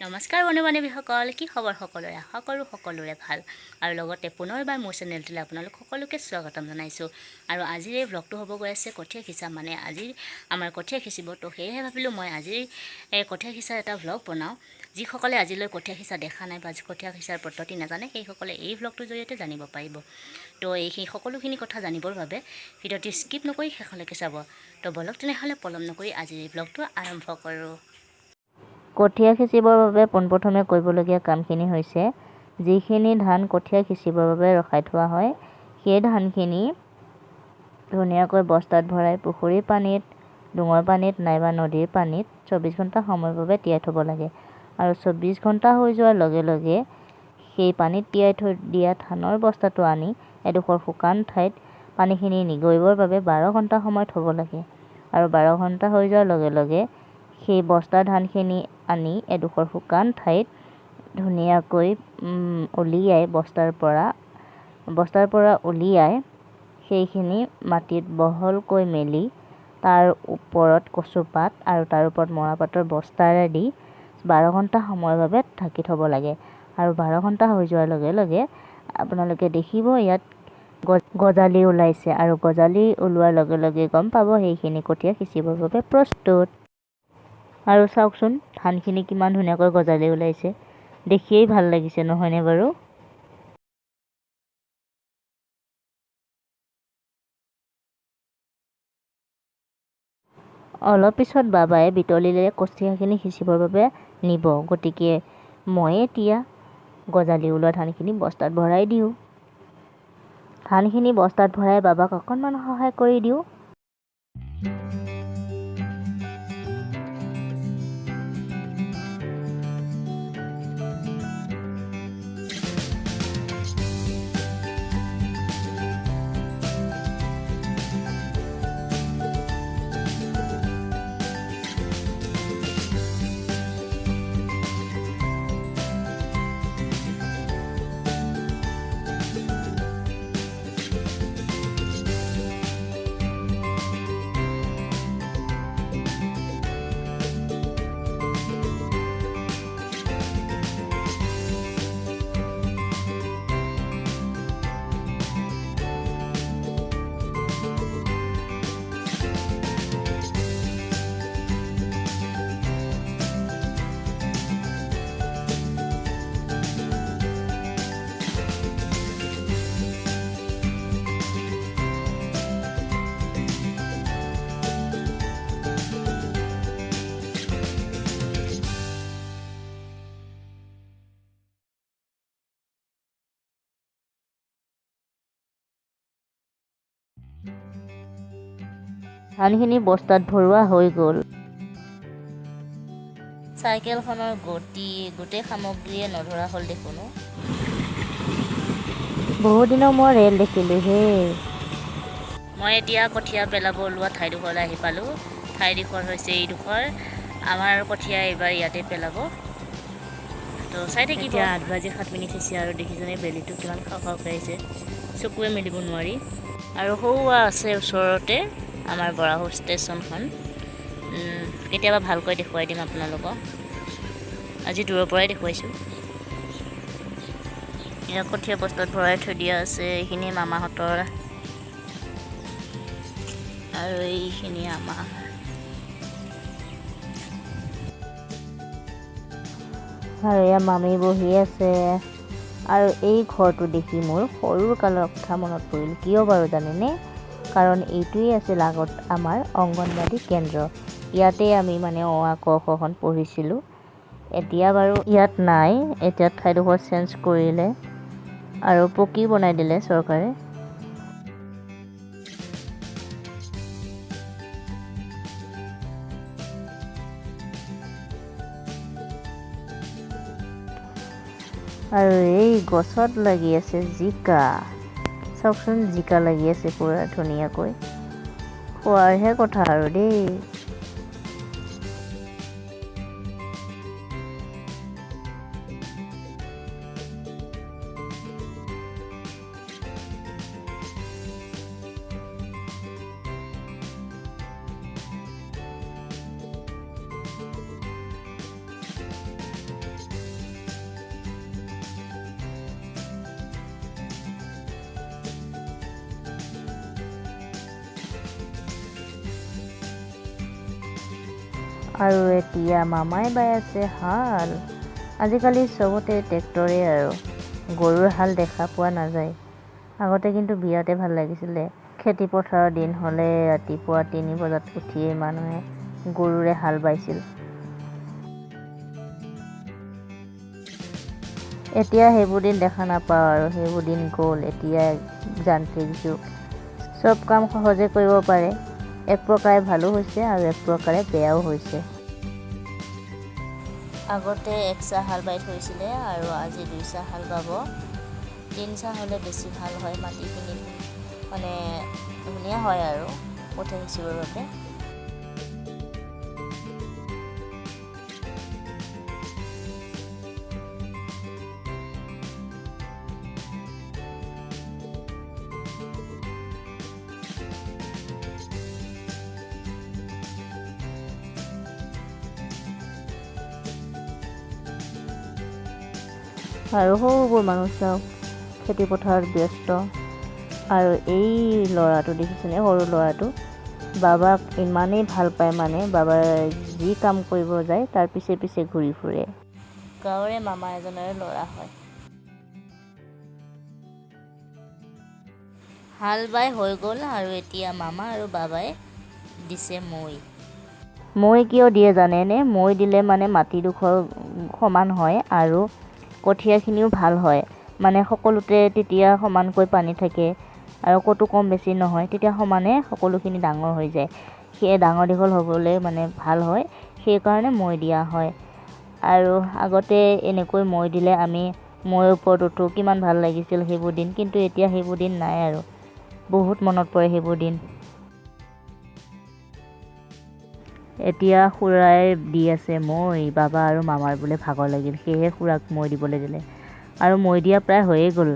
নমস্কাৰ বন্ধু বান্ধৱীসকল, কি খবৰ সকলোৰে? আশা কৰোঁ সকলোৰে ভাল আৰু লগতে পুনৰবাৰ মোৰ চেনেলটোলৈ আপোনালোক সকলোকে স্বাগতম জনাইছোঁ। আৰু আজিৰ এই ব্লগটো হ'ব গৈ আছে কঠীয়া সিঁচা, মানে আজি আমাৰ কঠীয়া সিঁচিব। তো সেয়েহে ভাবিলোঁ মই আজিৰ এই কঠীয়া সিঁচাৰ এটা ব্লগ বনাওঁ। যিসকলে আজিলৈ কঠীয়া সিঁচা দেখা নাই বা কঠীয়া সিঁচাৰ পদ্ধতি নাজানে সেইসকলে এই ব্লগটোৰ জৰিয়তে জানিব পাৰিব। তো সেই সকলোখিনি কথা জানিবৰ বাবে ভিডিঅ'টো স্কিপ নকৰি শেষলৈকে চাব। তো বলক তেনেহ'লে পলম নকৰি আজিৰ এই ব্লগটো আৰম্ভ কৰোঁ। কঠীয়া সিঁচিবৰ বাবে পোনপ্ৰথমে কৰিবলগীয়া কামখিনি হৈছে যিখিনি ধান কঠীয়া সিঁচিবৰ বাবে ৰখাই থোৱা হয় সেই ধানখিনি ধুনীয়াকৈ বস্তাত ভৰাই পুখুৰীৰ পানীত, ডুঙৰ পানীত নাইবা নদীৰ পানীত 24 ঘণ্টা সময়ৰ বাবে তিয়াই থ'ব লাগে। আৰু 24 ঘণ্টা হৈ যোৱাৰ লগে লগে সেই পানীত তিয়াই থৈ দিয়া ধানৰ বস্তাটো আনি এডোখৰ শুকান ঠাইত পানীখিনি নিগৰিবৰ বাবে 12 ঘণ্টা সময় থ'ব লাগে। আৰু 12 ঘণ্টা হৈ যোৱাৰ লগে লগে সেই বস্তা ধানখিনি আনি এডোখৰ শুকান ঠাইত ধুনীয়াকৈ উলিয়াই বস্তাৰ পৰা উলিয়াই সেইখিনি মাটিত বহলকৈ মেলি তাৰ ওপৰত কচুপাত আৰু তাৰ ওপৰত মৰাপাটৰ বস্তাৰে দি 12 ঘণ্টা সময়ৰ বাবে ঢাকি থ'ব লাগে। আৰু 12 ঘণ্টা হৈ যোৱাৰ লগে লগে আপোনালোকে দেখিব ইয়াত গজালি ওলাইছে, আৰু গজালি ওলোৱাৰ লগে লগে গম পাব সেইখিনি কঠীয়া সিঁচিবৰ বাবে প্ৰস্তুত। আৰু চাওকচোন ধানখিনি কিমান ধুনীয়াকৈ গজালি ওলাইছে, দেখিয়েই ভাল লাগিছে নহয়নে বাৰু? অলপ পিছত বাবাই বিতলিৰে কঠীয়াখিনি সিঁচিবৰ বাবে নিব, গতিকে মই এতিয়া গজালি ওলোৱা ধানখিনি বস্তাত ভৰাই দিওঁ। ধানখিনি বস্তাত ভৰাই বাবাক অকণমান সহায় কৰি দিওঁ। ধানখিনি বস্তাত ভৰোৱা হৈ গ'ল। চাইকেলখনৰ গোটেই সামগ্ৰীয়ে নধৰা হ'ল দেখোন। বহুদিনৰ মই ৰেল দেখিলোঁ হে। মই এতিয়া কঠীয়া পেলাব ওলোৱা ঠাইডোখৰলৈ আহি পালোঁ। ঠাইডোখৰ হৈছে এইডোখৰ। আমাৰ কঠীয়া এইবাৰ ইয়াতে পেলাব। তো চাই থাকিব। এতিয়া 8:07 হৈছে আৰু দেখিছেনে বেলিটো কিমান খাওঁকৈ আহিছে, চকুৱে মেলিব নোৱাৰি। আৰু সৌৱা আছে ওচৰতে আমাৰ বৰাহু ষ্টেচনখন। কেতিয়াবা ভালকৈ দেখুৱাই দিম আপোনালোকক, আজি দূৰৰ পৰাই দেখুৱাইছোঁ। ইয়াত কঠীয়া বস্তাত ভৰাই থৈ দিয়া আছে। এইখিনি মামাহঁতৰ আৰু এইখিনি আমাৰ। আৰু এয়া মামী বহি আছে। আৰু এই ঘৰটো দেখি মোৰ সৰুৰ কালৰ কথা মনত পৰিল। কিয় বাৰু জানেনে? কাৰণ এইটোৱেই আছিল আগত আমাৰ অংগনবাদী কেন্দ্ৰ। ইয়াতে আমি মানে অ আ ক খ খন পঢ়িছিলোঁ। এতিয়া বাৰু ইয়াত নাই, এতিয়া ঠাইডোখৰ চেঞ্জ কৰিলে আৰু পকী বনাই দিলে চৰকাৰে। আৰু এই গছত লাগি আছে জিকা। চাওকচোন জিকা লাগি আছে পুৰা ধুনীয়াকৈ। খোৱাৰহে কথা আৰু দেই। আৰু এতিয়া মামাই বাই আছে হাল। আজিকালি চবতে ট্ৰেক্টৰে আৰু গৰুৰ হাল দেখা পোৱা নাযায়। আগতে কিন্তু বিৰাটে ভাল লাগিছিলে। খেতি পথাৰৰ দিন হ'লে ৰাতিপুৱা 3 বজাত উঠিয়েই মানুহে গৰুৰে হাল বাইছিল। এতিয়া সেইবোৰ দিন দেখা নাপাওঁ আৰু সেইবোৰ দিন গ'ল। এতিয়া যান্ত্ৰিক যুগ, চব কাম সহজে কৰিব পাৰে। এক প্ৰকাৰে ভালো হৈছে আৰু এক প্ৰকাৰে বেয়াও হৈছে। আগতে 1 চাহ হাল বাই থৈছিলে আৰু আজি 2 চাহ হাল বাব। 3 চাহ হ'লে বেছি ভাল হয়, মাটিখিনি মানে ধুনীয়া হয় আৰু কঠীয়া সিঁচিবৰ বাবে। আৰু সৰুবোৰ মানুহ চাওক খেতি পথাৰত ব্যস্ত। আৰু এই ল'ৰাটো দেখিছেনে, সৰু ল'ৰাটো বাবাক ইমানেই ভাল পায়, মানে বাবাই যি কাম কৰিব যায় তাৰ পিছে পিছে ঘূৰি ফুৰে। গাঁৱৰে মামা এজনৰে ল'ৰা হয়। হাল বাই হৈ গ'ল আৰু এতিয়া মামা আৰু বাবাই দিছে মৈ। মৈ কিয় দিয়ে জানেনে? মৈ দিলে মানে মাটিডোখৰ সমান হয় আৰু কঠীয়াখিনিও ভাল হয়। মানে সকলোতে তেতিয়া সমানকৈ পানী থাকে আৰু ক'তো কম বেছি নহয়, তেতিয়া সমানে সকলোখিনি ডাঙৰ হৈ যায়। সেয়ে ডাঙৰ দীঘল হ'বলৈ মানে ভাল হয়, সেইকাৰণে মৈ দিয়া হয়। আৰু আগতে এনেকৈ মৈ দিলে আমি মৈৰ ওপৰত উঠোঁ, কিমান ভাল লাগিছিল সেইবোৰ দিন। কিন্তু এতিয়া সেইবোৰ দিন নাই আৰু বহুত মনত পৰে সেইবোৰ দিন। এতিয়া খুৰাই দি আছে মৈ। বাবা আৰু মামাৰ বোলে ভাগৰ লাগিল, সেয়েহে খুৰাক মৈ দিবলৈ দিলে। আৰু মৈ দিয়া প্ৰায় হৈয়ে গ'ল,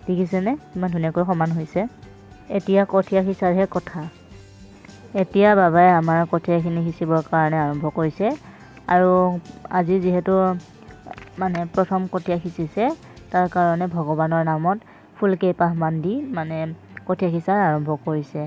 দেখিছেনে ইমান ধুনীয়াকৈ সমান হৈছে। এতিয়া কঠীয়া সিঁচাৰহে কথা। এতিয়া বাবাই আমাৰ কঠীয়াখিনি সিঁচিবৰ কাৰণে আৰম্ভ কৰিছে। আৰু আজি যিহেতু মানে প্ৰথম কঠীয়া সিঁচিছে, তাৰ কাৰণে ভগৱানৰ নামত ফুল কেইপাহমান দি মানে কঠীয়া সিঁচা আৰম্ভ কৰিছে।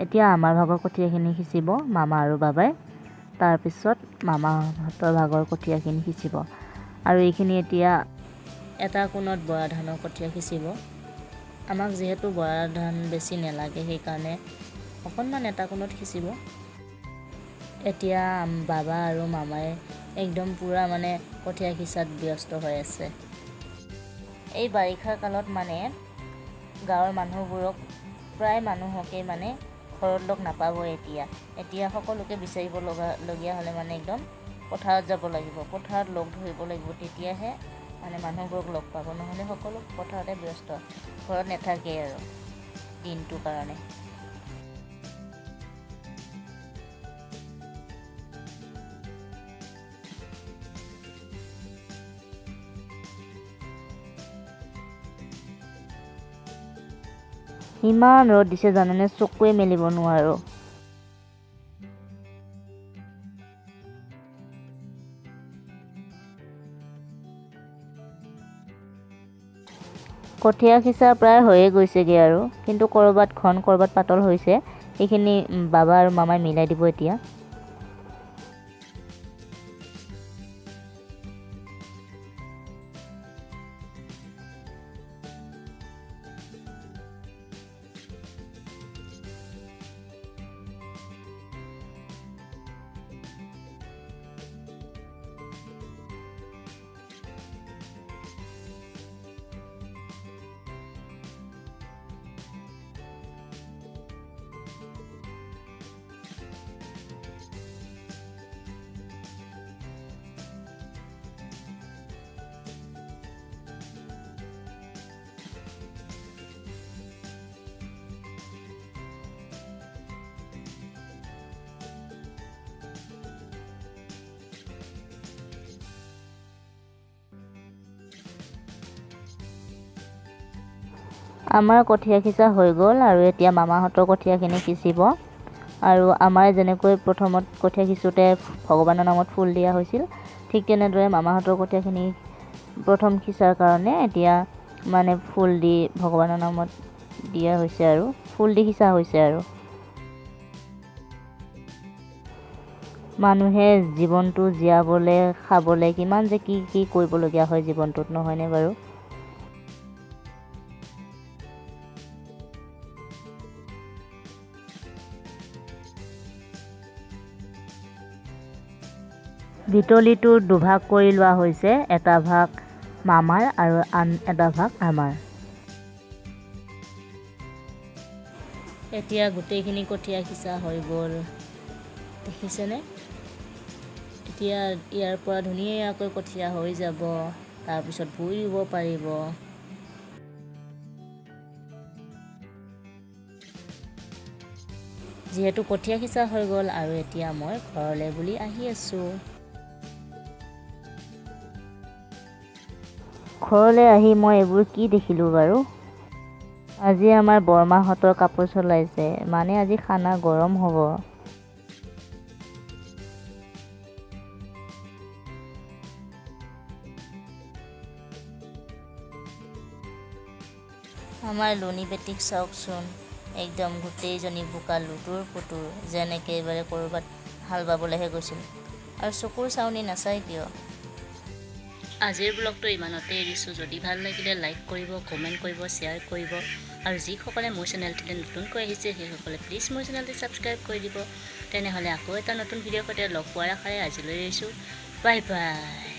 এতিয়া আমাৰ ভাগৰ কঠীয়াখিনি সিঁচিব মামা আৰু বাবাই, তাৰপিছত মামাহঁতৰ ভাগৰ কঠীয়াখিনি সিঁচিব। আৰু এইখিনি এতিয়া এটা কোণত বৰা ধানৰ কঠীয়া সিঁচিব। আমাক যিহেতু বৰা ধান বেছি নালাগে, সেইকাৰণে অকণমান এটা কোণত সিঁচিব। এতিয়া বাবা আৰু মামাই একদম পূৰা মানে কঠীয়া সিঁচাত ব্যস্ত হৈ আছে। এই বাৰিষাৰ কালত মানে গাঁৱৰ মানুহবোৰক প্ৰায় মানুহকেই মানে ঘৰত লগ নাপাবই। এতিয়া সকলোকে বিচাৰিব লগীয়া হ'লে মানে একদম পথাৰত যাব লাগিব, পথাৰত লগ ধৰিব লাগিব, তেতিয়াহে মানে মানুহবোৰক লগ পাব। নহ'লে সকলো পথাৰতে ব্যস্ত, ঘৰত নাথাকেই আৰু দিনটোৰ কাৰণে। ইমান ৰ'দ দিছে জানেনে, চকুৱে মেলিব নোৱাৰোঁ। কঠীয়া সিঁচা প্ৰায় হৈয়ে গৈছেগৈ আৰু, কিন্তু ক'ৰবাত ঘন ক'ৰবাত পাতল হৈছে। সেইখিনি বাবা আৰু মামাই মিলাই দিব এতিয়া। আমাৰ কঠীয়া সিঁচা হৈ গ'ল আৰু এতিয়া মামাহঁতৰ কঠীয়াখিনি সিঁচিব। আৰু আমাৰ যেনেকৈ প্ৰথমত কঠীয়া সিঁচোতে ভগৱানৰ নামত ফুল দিয়া হৈছিল, ঠিক তেনেদৰে মামাহঁতৰ কঠীয়াখিনি প্ৰথম সিঁচাৰ কাৰণে এতিয়া মানে ফুল দি ভগৱানৰ নামত দিয়া হৈছে আৰু ফুল দি সিঁচা হৈছে আৰু। মানুহে জীৱনটো জীয়াবলৈ খাবলৈ কিমান যে কি কি কৰিবলগীয়া হয় জীৱনটোত, নহয়নে বাৰু? বিতলিটো দুভাগ কৰি লোৱা হৈছে, এটা ভাগ মামাৰ আৰু আন এটা ভাগ আমাৰ। এতিয়া গোটেইখিনি কঠীয়া সিঁচা হৈ গ'ল, দেখিছেনে? এতিয়া ইয়াৰ পৰা ধুনীয়াকৈ কঠীয়া হৈ যাব, তাৰপিছত ভুই ৰুব পাৰিব। যিহেতু কঠীয়া সিঁচা হৈ গ'ল আৰু এতিয়া মই ঘৰলৈ বুলি আহি আছোঁ। ঘৰলৈ আহি মই এইবোৰ কি দেখিলোঁ বাৰু? আজি আমাৰ বৰমাহঁতৰ কাপোৰ চলাইছে, মানে আজি খানা গৰম হ'ব। আমাৰ লুনি বেটিক চাওকচোন, একদম গোটেইজনী বোকা লুতুৰ পুতুৰ, যেন একেবাৰে ক'ৰবাত হাল বাবলৈহে গৈছিল। আৰু চকুৰ চাউনি নাচায় কিয়? আজিৰ ব্লগটো ইমানতে এৰিছোঁ। যদি ভাল লাগিলে লাইক কৰিব, কমেণ্ট কৰিব, শ্বেয়াৰ কৰিব, আৰু যিসকলে মোৰ চেনেলটোলৈ নতুনকৈ আহিছে সেইসকলে প্লিজ মোৰ চেনেলটো ছাবস্ক্ৰাইব কৰি দিব। তেনেহ'লে আকৌ এটা নতুন ভিডিঅ'ৰ সৈতে লগ পোৱাৰ আশাৰে আজিলৈ এৰিছোঁ। Bye bye.